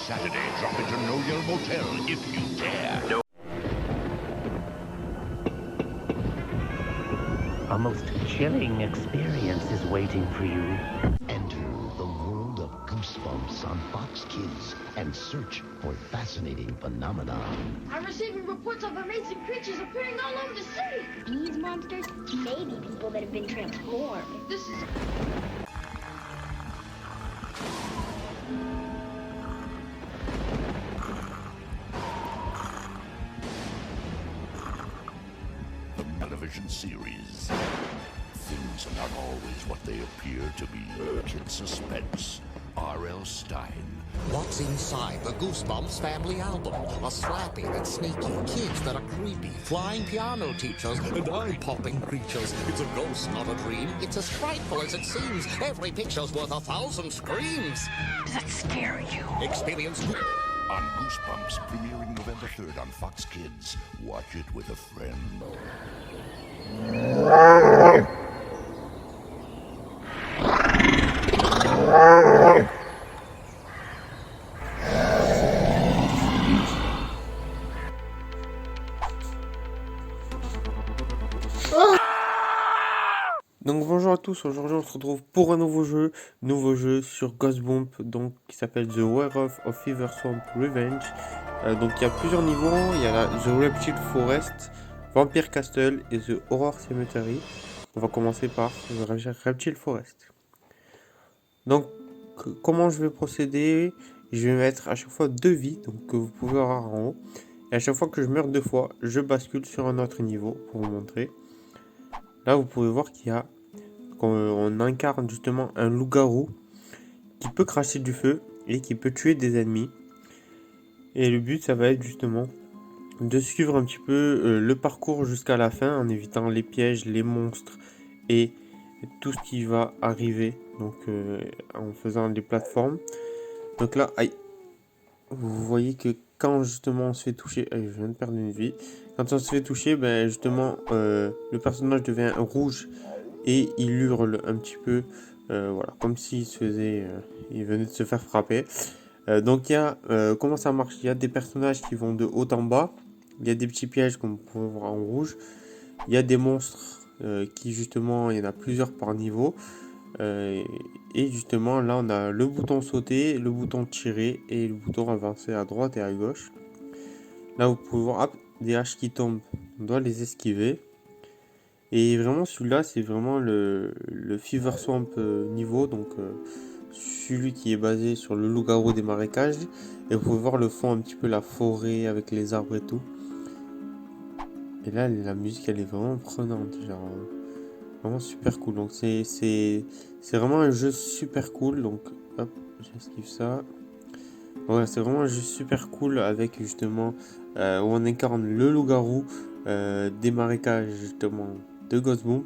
Saturday, drop into No Yell Motel if you dare. No. A most chilling experience is waiting for you. Enter the world of Goosebumps on Fox Kids and search for fascinating phenomena. I'm receiving reports of amazing creatures appearing all over the city. These monsters may be people that have been transformed. This is... The television series. Things are not always what they appear to be. Kid Suspense. R.L. Stein. What's inside the Goosebumps family album? A slappy that's sneaky, kids that are creepy, flying piano teachers, and eye-popping creatures. It's a ghost, not a dream. It's as frightful as it seems. Every picture's worth 1,000 screams. Does that scare you? Experience On Goosebumps, premiering November 3rd on Fox Kids. Watch it with a friend. Donc bonjour à tous, aujourd'hui on se retrouve pour un nouveau jeu sur Ghostbump, donc qui s'appelle The Werewolf of Fever Swamp Revenge. Donc il y a plusieurs niveaux, il y a The Reptile Forest, Vampire Castle et The Horror Cemetery. On va commencer par The Reptile Forest. Donc comment je vais procéder? Je vais mettre à chaque fois 2 vies, donc que vous pouvez avoir en haut. Et à chaque fois que je meurs 2 fois, je bascule sur un autre niveau pour vous montrer. Là vous pouvez voir qu'il y a on incarne justement un loup-garou qui peut cracher du feu et qui peut tuer des ennemis. Et le but, ça va être justement de suivre un petit peu le parcours jusqu'à la fin en évitant les pièges, les monstres et tout ce qui va arriver. Donc en faisant des plateformes. Donc là, aïe, vous voyez que quand justement on se fait toucher, je viens de perdre une vie. Quand on se fait toucher, ben justement le personnage devient rouge. Et il hurle un petit peu, voilà, comme s'il se faisait, il venait de se faire frapper. Donc il y a, comment ça marche? Il y a des personnages qui vont de haut en bas. Il y a des petits pièges comme vous pouvez voir en rouge. Il y a des monstres qui justement, il y en a plusieurs par niveau. Et justement là on a le bouton sauter, le bouton tirer et le bouton avancer à droite et à gauche. Là vous pouvez voir hop, des haches qui tombent, on doit les esquiver. Et vraiment celui-là c'est vraiment le Fever Swamp niveau, donc celui qui est basé sur le loup-garou des marécages. Et vous pouvez voir le fond, un petit peu la forêt avec les arbres et tout. Et là la musique elle est vraiment prenante, genre vraiment super cool. Donc c'est vraiment un jeu super cool. Donc hop, j'esquive ça. Voilà, c'est vraiment un jeu super cool avec justement où on incarne le loup-garou des marécages justement de Ghostbump.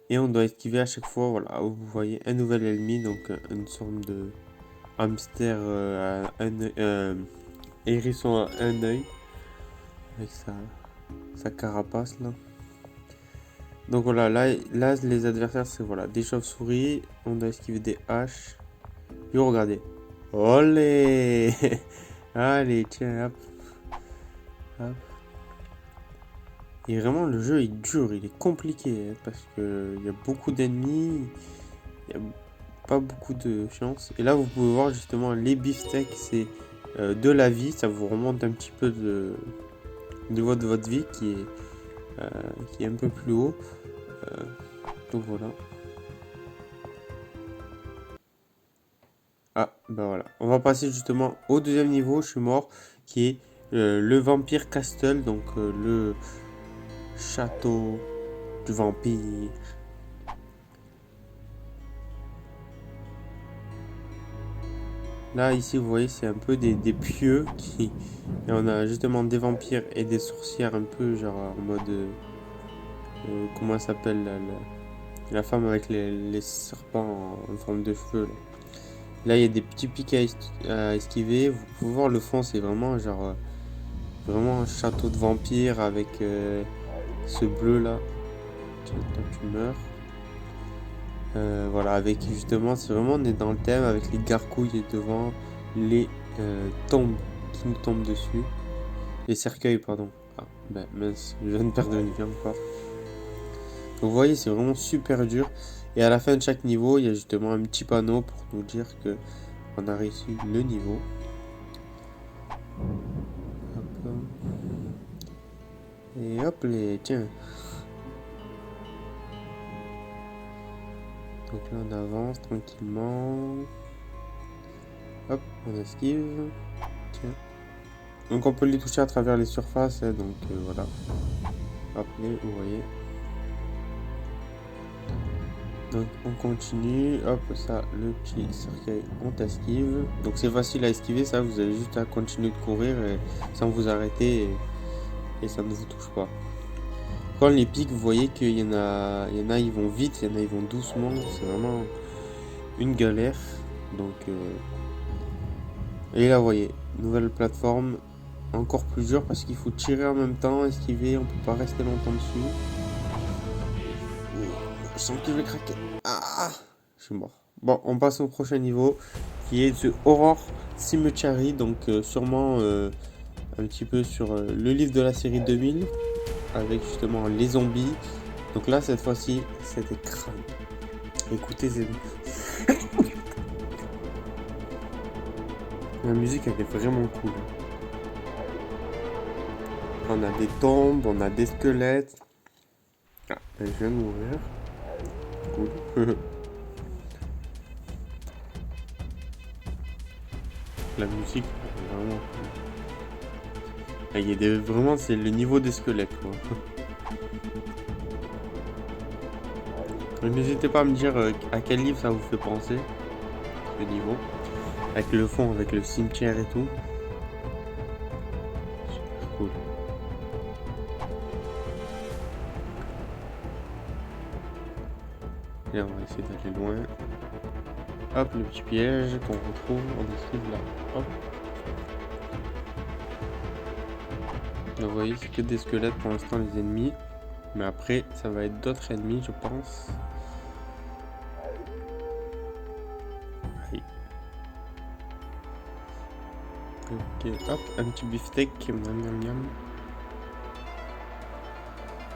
Et on doit esquiver à chaque fois, voilà, vous voyez un nouvel ennemi, donc une sorte de hamster hérisson à un œil avec sa carapace là. Donc voilà, là les adversaires c'est voilà des chauves-souris, on doit esquiver des haches. Et regardez, olé. Allez, tiens, hop. Hop. Et vraiment le jeu est dur, il est compliqué parce que il y a beaucoup d'ennemis, il n'y a pas beaucoup de chance. Et là vous pouvez voir justement les beefsteaks, c'est de la vie, ça vous remonte un petit peu de niveau de votre vie qui est un peu plus haut. Donc voilà. Ah bah voilà, on va passer justement au deuxième niveau, je suis mort, qui est le Vampire Castle, donc le château du vampire. Là ici vous voyez c'est un peu des pieux qui... Et on a justement des vampires et des sorcières un peu genre en mode... comment elle s'appelle la femme avec les serpents en forme de cheveux là. Là il y a des petits pics à esquiver. Vous pouvez voir le fond, c'est vraiment genre vraiment un château de vampire avec ce bleu là. Tu meurs. Voilà, avec justement, c'est vraiment, on est dans le thème avec les gargouilles devant les tombes qui nous tombent dessus. Les cercueils, pardon. Ah, ben mince, je viens de perdre une vie encore. Donc vous voyez, c'est vraiment super dur. Et à la fin de chaque niveau, il y a justement un petit panneau pour nous dire que on a réussi le niveau. Hop. Et hop, tiens. Donc là, on avance tranquillement. Hop, on esquive. Tiens. Donc on peut les toucher à travers les surfaces, hein, donc voilà. Hop, vous voyez. Donc on continue, hop, ça, le petit cercueil, on t'esquive. Donc c'est facile à esquiver, ça, vous avez juste à continuer de courir sans vous arrêter et ça ne vous touche pas. Quand les pics, vous voyez qu'il y en a, ils vont vite, il y en a, ils vont doucement, c'est vraiment une galère. Donc, et là, vous voyez, nouvelle plateforme, encore plus dur parce qu'il faut tirer en même temps, esquiver, on peut pas rester longtemps dessus. Je sens que je vais craquer. Ah, je suis mort. Bon, on passe au prochain niveau qui est The Horror Cemetery. Donc sûrement un petit peu sur le livre de la série 2000 avec justement les zombies. Donc là, cette fois-ci, c'était crâne. Écoutez, la musique, elle est vraiment cool. On a des tombes, on a des squelettes. Ah, je viens de mourir. Cool. La musique est vraiment cool. Il y a vraiment, c'est le niveau des squelettes, quoi. N'hésitez pas à me dire à quel livre ça vous fait penser, ce niveau. Avec le fond, avec le cimetière et tout. Super cool. Et on va essayer d'aller loin. Hop, le petit piège qu'on retrouve, on esquive là. Hop. Donc, vous voyez, c'est que des squelettes pour l'instant, les ennemis. Mais après, ça va être d'autres ennemis, je pense. Allez. Ok, hop, un petit beefsteak. Miam, miam, miam.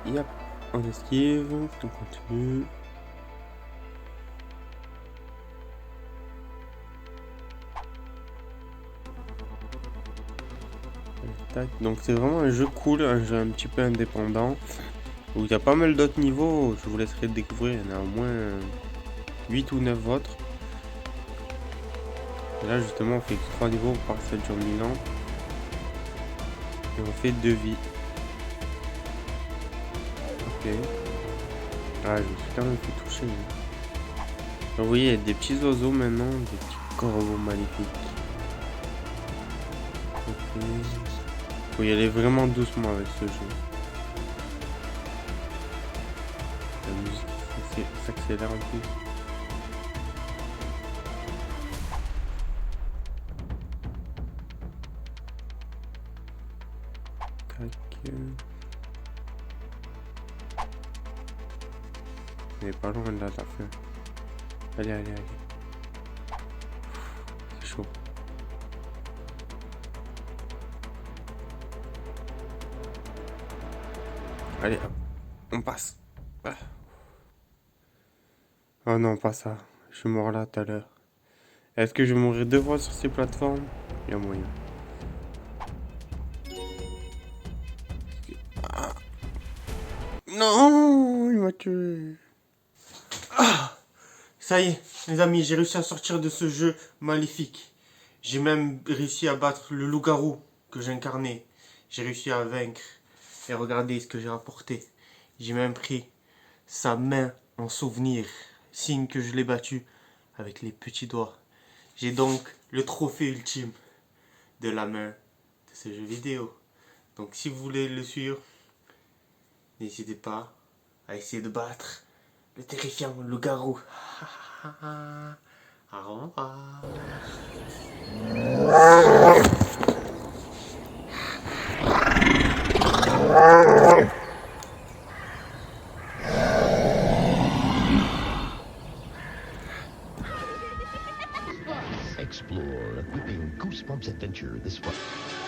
Yep, on esquive, on continue. Donc c'est vraiment un jeu cool, un jeu un petit peu indépendant, où il y a pas mal d'autres niveaux, je vous laisserai découvrir, il y en a au moins 8 ou 9 autres. Et là justement on fait 3 niveaux par 7 jours 1000 ans, et on fait 2 vies. Ok. Ah, je me suis quand même fait toucher. Donc, vous voyez, il y a des petits oiseaux maintenant, des petits corbeaux maléfiques. Ok. Faut y aller vraiment doucement avec ce jeu. La musique s'accélère en plus. Tac. On est pas loin de la fin. Allez, allez, allez. C'est chaud. Allez, hop, on passe. Oh non, pas ça. Je suis mort là tout à l'heure. Est-ce que je vais mourir 2 fois sur ces plateformes? Il y a moyen. Ah. Non, il m'a tué. Ah, ça y est, les amis, j'ai réussi à sortir de ce jeu maléfique. J'ai même réussi à battre le loup-garou que j'incarnais. J'ai réussi à vaincre. Et regardez ce que j'ai rapporté. J'ai même pris sa main en souvenir, signe que je l'ai battu avec les petits doigts. J'ai donc le trophée ultime de la main de ce jeu vidéo. Donc si vous voulez le suivre, n'hésitez pas à essayer de battre le terrifiant loup-garou. Au revoir. explore a gripping Goosebumps adventure this fall.